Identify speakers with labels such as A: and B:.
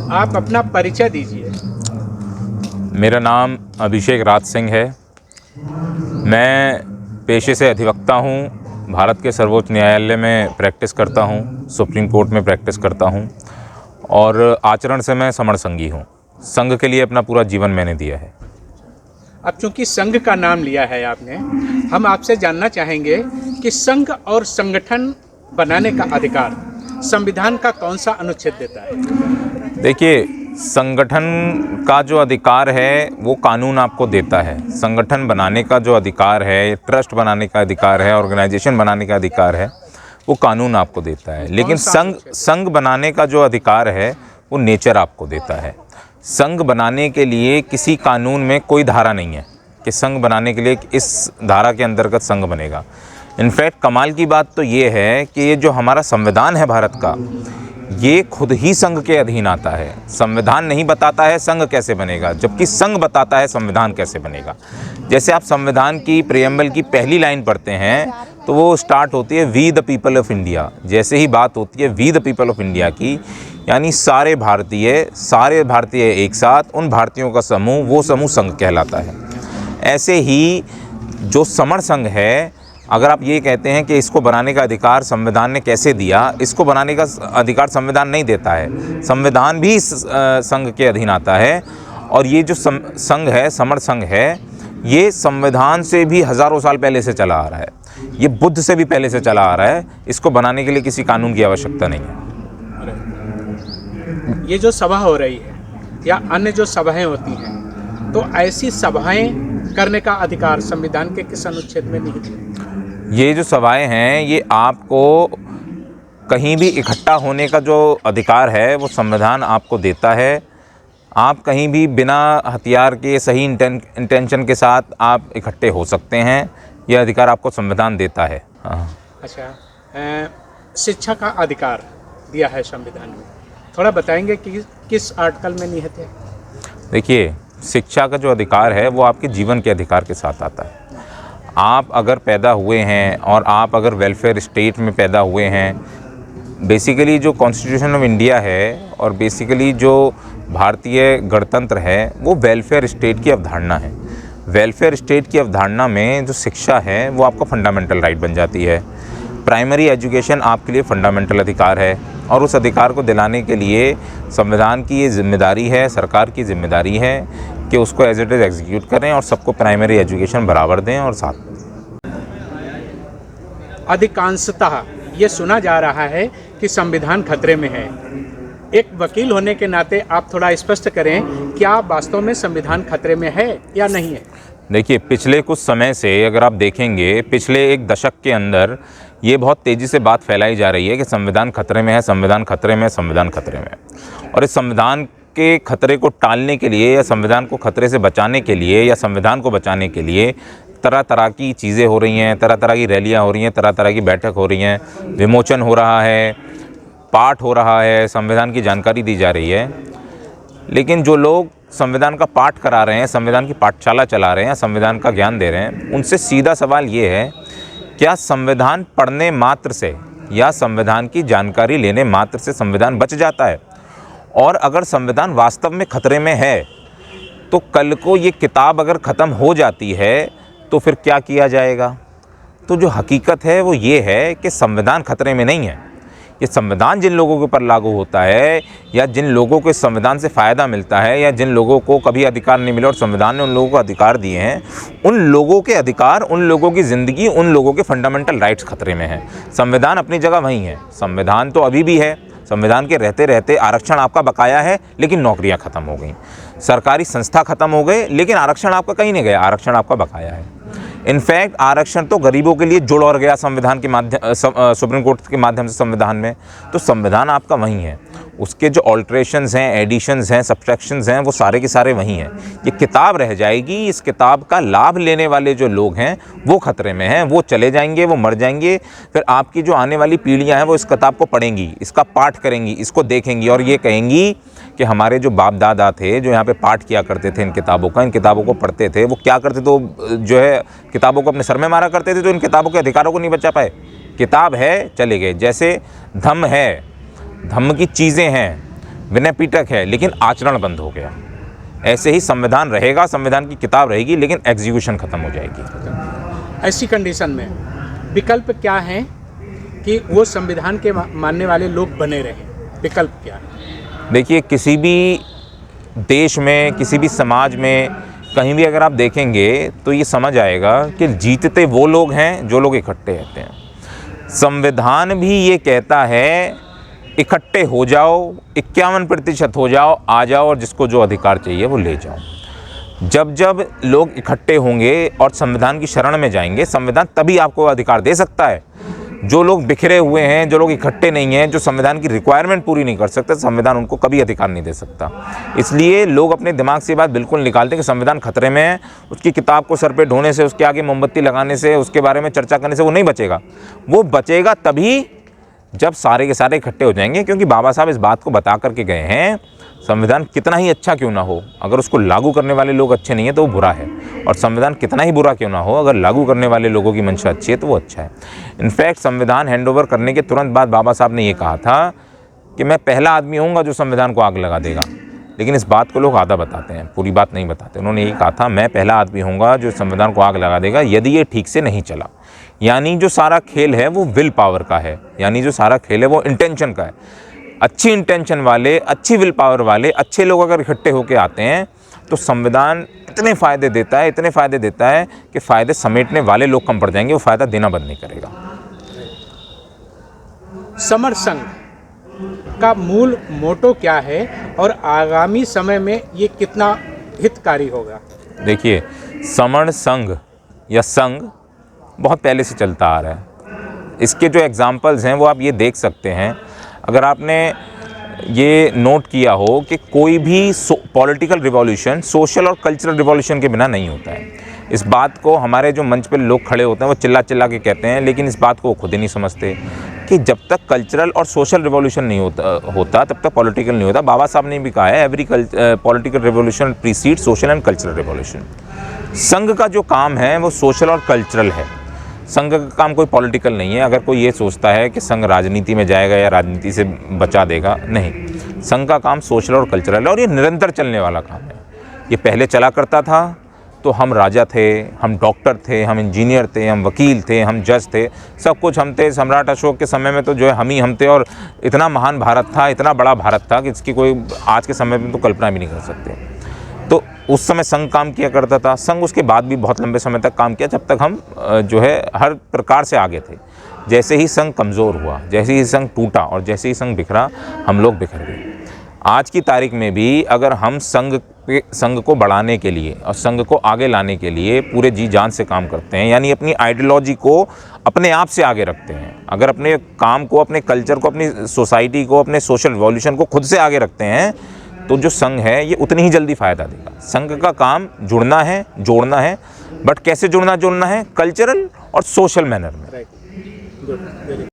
A: आप अपना परिचय दीजिए।
B: मेरा नाम अभिषेक राज सिंह है। मैं पेशे से अधिवक्ता हूँ। भारत के सर्वोच्च न्यायालय में प्रैक्टिस करता हूँ, सुप्रीम कोर्ट में प्रैक्टिस करता हूँ और आचरण से मैं समर संघी हूँ। संघ के लिए अपना पूरा जीवन मैंने दिया है।
A: अब चूंकि संघ का नाम लिया है आपने, हम आपसे जानना चाहेंगे कि संघ और संगठन बनाने का अधिकार संविधान का कौन सा अनुच्छेद देता है?
B: देखिए, संगठन का जो अधिकार है वो कानून आपको देता है। संगठन बनाने का जो अधिकार है, ट्रस्ट बनाने का अधिकार है, ऑर्गेनाइजेशन बनाने का अधिकार है, वो कानून आपको देता है। लेकिन संघ बनाने का जो अधिकार है वो नेचर आपको देता है। संघ बनाने के लिए किसी कानून में कोई धारा नहीं है कि संघ बनाने के लिए इस धारा के अंतर्गत संघ बनेगा। इनफैक्ट कमाल की बात तो ये है कि ये जो हमारा संविधान है भारत का, ये खुद ही संघ के अधीन आता है। संविधान नहीं बताता है संघ कैसे बनेगा, जबकि संघ बताता है संविधान कैसे बनेगा। जैसे आप संविधान की प्रियम्बल की पहली लाइन पढ़ते हैं तो वो स्टार्ट होती है we the people of India. जैसे ही बात होती है we the people of India की, यानी सारे भारतीय एक साथ, उन भारतीयों का समूह, वो समूह संघ कहलाता है। ऐसे ही जो समर संघ है, अगर आप ये कहते हैं कि इसको बनाने का अधिकार संविधान ने कैसे दिया, इसको बनाने का अधिकार संविधान नहीं देता है। संविधान भी संघ के अधीन आता है। और ये जो संघ है, समर संघ है, ये संविधान से भी हज़ारों साल पहले से चला आ रहा है। ये बुद्ध से भी पहले से चला आ रहा है। इसको बनाने के लिए किसी कानून की आवश्यकता नहीं है।
A: ये जो सभा हो रही है या अन्य जो सभाएं होती हैं, तो ऐसी सभाएं करने का अधिकार संविधान के किस अनुच्छेद में नहीं है?
B: ये जो सभाएं हैं, ये आपको कहीं भी इकट्ठा होने का जो अधिकार है वो संविधान आपको देता है। आप कहीं भी बिना हथियार के सही इंटेंशन के साथ आप इकट्ठे हो सकते हैं। यह अधिकार आपको संविधान देता है। हाँ।
A: अच्छा, शिक्षा का अधिकार दिया है संविधान में, थोड़ा बताएंगे कि किस आर्टिकल में निहित है?
B: देखिए, शिक्षा का जो अधिकार है वो आपके जीवन के अधिकार के साथ आता है। आप अगर पैदा हुए हैं और आप अगर वेलफेयर स्टेट में पैदा हुए हैं, बेसिकली जो कॉन्स्टिट्यूशन ऑफ इंडिया है और बेसिकली जो भारतीय गणतंत्र है, वो वेलफेयर स्टेट की अवधारणा है। वेलफेयर स्टेट की अवधारणा में जो शिक्षा है वो आपका फंडामेंटल राइट बन जाती है। प्राइमरी एजुकेशन आपके लिए फंडामेंटल अधिकार है और उस अधिकार को दिलाने के लिए संविधान की ये जिम्मेदारी है, सरकार की जिम्मेदारी है कि उसको एज इट इज़ एग्जीक्यूट करें और सबको प्राइमरी एजुकेशन बराबर दें। और साथ
A: अधिकांशतः ये सुना जा रहा है कि संविधान खतरे में है। एक वकील होने के नाते आप थोड़ा स्पष्ट करें, क्या वास्तव में संविधान खतरे में है या नहीं है?
B: देखिए, पिछले कुछ समय से अगर आप देखेंगे, पिछले एक दशक के अंदर ये बहुत तेज़ी से बात फैलाई जा रही है कि संविधान खतरे में है, संविधान खतरे में है, संविधान खतरे में है। और इस संविधान के खतरे को टालने के लिए या संविधान को खतरे से बचाने के लिए या संविधान को बचाने के लिए तरह तरह की चीज़ें हो रही हैं, तरह तरह की रैलियां हो रही हैं, तरह तरह की बैठक हो रही हैं, विमोचन हो रहा है, पाठ हो रहा है, संविधान की जानकारी दी जा रही है। लेकिन जो लोग संविधान का पाठ करा रहे हैं, संविधान की पाठशाला चला रहे हैं, संविधान का ज्ञान दे रहे हैं, उनसे सीधा सवाल ये है, क्या संविधान पढ़ने मात्र से या संविधान की जानकारी लेने मात्र से संविधान बच जाता है? और अगर संविधान वास्तव में खतरे में है तो कल को ये किताब अगर ख़त्म हो जाती है तो फिर क्या किया जाएगा? तो जो हकीकत है वो ये है कि संविधान खतरे में नहीं है। ये संविधान जिन लोगों के ऊपर लागू होता है या जिन लोगों को इस संविधान से फ़ायदा मिलता है या जिन लोगों को कभी अधिकार नहीं मिला और संविधान ने उन लोगों को अधिकार दिए हैं, उन लोगों के अधिकार, उन लोगों की ज़िंदगी, उन लोगों के फंडामेंटल राइट्स खतरे में हैं। संविधान अपनी जगह वहीं है। संविधान तो अभी भी है। संविधान के रहते रहते आरक्षण आपका बकाया है, लेकिन नौकरियां खत्म हो गई। सरकारी संस्था खत्म हो गए, लेकिन आरक्षण आपका कहीं नहीं गया, आरक्षण आपका बकाया है। इनफैक्ट आरक्षण तो गरीबों के लिए जुड़ और गया संविधान के माध्यम, सुप्रीम कोर्ट के माध्यम से संविधान में। तो संविधान आपका वहीं है। उसके जो ऑल्ट्रेशंस हैं, एडिशंस हैं, सब्सट्रैक्शंस हैं, वो सारे के सारे वहीं हैं। ये किताब रह जाएगी। इस किताब का लाभ लेने वाले जो लोग हैं वो खतरे में हैं, वो चले जाएंगे, वो मर जाएंगे। फिर आपकी जो आने वाली पीढ़ियां हैं वो इस किताब को पढ़ेंगी, इसका पाठ करेंगी, इसको देखेंगी और ये कहेंगी कि हमारे जो बाप दादा थे जो यहाँ पे पाठ किया करते थे इन किताबों का, इन किताबों को पढ़ते थे, वो क्या करते, तो जो है किताबों को अपने सर में मारा करते थे, तो इन किताबों के अधिकारों को नहीं बचा पाए। किताब है, चले गए। जैसे धम्म है, धम्म की चीज़ें हैं, विनय पीटक है, लेकिन आचरण बंद हो गया। ऐसे ही संविधान रहेगा, संविधान की किताब रहेगी, लेकिन एग्जीक्यूशन खत्म हो जाएगी।
A: ऐसी कंडीशन में विकल्प क्या है कि वो संविधान के मानने वाले लोग बने रहें? विकल्प क्या है?
B: देखिए, किसी भी देश में, किसी भी समाज में, कहीं भी अगर आप देखेंगे तो ये समझ आएगा कि जीतते वो लोग हैं जो लोग इकट्ठे रहते हैं। संविधान भी ये कहता है इकट्ठे हो जाओ, 51% हो जाओ, आ जाओ और जिसको जो अधिकार चाहिए वो ले जाओ। जब जब लोग इकट्ठे होंगे और संविधान की शरण में जाएंगे, संविधान तभी आपको अधिकार दे सकता है। जो लोग बिखरे हुए हैं, जो लोग इकट्ठे नहीं हैं, जो संविधान की रिक्वायरमेंट पूरी नहीं कर सकते, संविधान उनको कभी अधिकार नहीं दे सकता। इसलिए लोग अपने दिमाग से बात बिल्कुल निकालते हैं कि संविधान खतरे में है। उसकी किताब को सर पे ढोने से, उसके आगे मोमबत्ती लगाने से, उसके बारे में चर्चा करने से वो नहीं बचेगा। वो बचेगा तभी जब सारे के सारे इकट्ठे हो जाएंगे, क्योंकि बाबा साहब इस बात को बता करके गए हैं, संविधान कितना ही अच्छा क्यों ना हो, अगर उसको लागू करने वाले लोग अच्छे नहीं हैं तो वो बुरा है, और संविधान कितना ही बुरा क्यों ना हो, अगर लागू करने वाले लोगों की मंशा अच्छी है तो वो अच्छा है। इनफैक्ट संविधान हैंडओवर करने के तुरंत बाद बाबा साहब ने ये कहा था कि मैं पहला आदमी होऊंगा जो संविधान को आग लगा देगा। लेकिन इस बात को लोग आधा बताते हैं, पूरी बात नहीं बताते। उन्होंने ये कहा था, मैं पहला आदमी होऊंगा जो संविधान को आग लगा देगा यदि ये ठीक से नहीं चला। यानी जो सारा खेल है वो विल पावर का है, यानी जो सारा खेल है वो इंटेंशन का है। अच्छी इंटेंशन वाले, अच्छी विल पावर वाले, अच्छे लोग अगर इकट्ठे होकर आते हैं तो संविधान इतने फ़ायदे देता है, इतने फ़ायदे देता है कि फ़ायदे समेटने वाले लोग कम पड़ जाएंगे, वो फ़ायदा देना बंद नहीं करेगा।
A: समर संघ का मूल मोटो क्या है और आगामी समय में ये कितना हितकारी होगा?
B: देखिए, समर संघ या संघ बहुत पहले से चलता आ रहा है। इसके जो एग्जाम्पल्स हैं वो आप ये देख सकते हैं। अगर आपने ये नोट किया हो कि कोई भी पॉलिटिकल रिवॉल्यूशन सोशल और कल्चरल रिवॉल्यूशन के बिना नहीं होता है। इस बात को हमारे जो मंच पर लोग खड़े होते हैं वो चिल्ला चिल्ला के कहते हैं, लेकिन इस बात को वो खुद ही नहीं समझते कि जब तक कल्चरल और सोशल रिवॉल्यूशन नहीं होता तब तक पॉलिटिकल नहीं होता। बाबा साहब ने भी कहा है, every political revolution preceded social and cultural revolution. संघ का जो काम है वो सोशल और कल्चरल है, संघ का काम कोई पॉलिटिकल नहीं है। अगर कोई ये सोचता है कि संघ राजनीति में जाएगा या राजनीति से बचा देगा, नहीं। संघ का काम सोशल और कल्चरल है और ये निरंतर चलने वाला काम है। ये पहले चला करता था तो हम राजा थे, हम डॉक्टर थे, हम इंजीनियर थे, हम वकील थे, हम जज थे, सब कुछ हम थे। सम्राट अशोक के समय में तो जो है हम थे, और इतना महान भारत था, इतना बड़ा भारत था कि इसकी कोई आज के समय में तो कल्पना भी नहीं कर सकते। तो उस समय संघ काम किया करता था। संघ उसके बाद भी बहुत लंबे समय तक काम किया, जब तक हम जो है हर प्रकार से आगे थे। जैसे ही संघ कमज़ोर हुआ, जैसे ही संघ टूटा और जैसे ही संघ बिखरा, हम लोग बिखर गए। आज की तारीख में भी अगर हम संघ को बढ़ाने के लिए और संघ को आगे लाने के लिए पूरे जी जान से काम करते हैं, यानी अपनी आइडियोलॉजी को अपने आप से आगे रखते हैं, अगर अपने काम को, अपने कल्चर को, अपनी सोसाइटी को, अपने सोशल रिवॉल्यूशन को खुद से आगे रखते हैं, तो जो संघ है ये उतनी ही जल्दी फ़ायदा देगा। संघ का काम जुड़ना है, जोड़ना है, बट कैसे जुड़ना जोड़ना है? कल्चरल और सोशल मैनर में।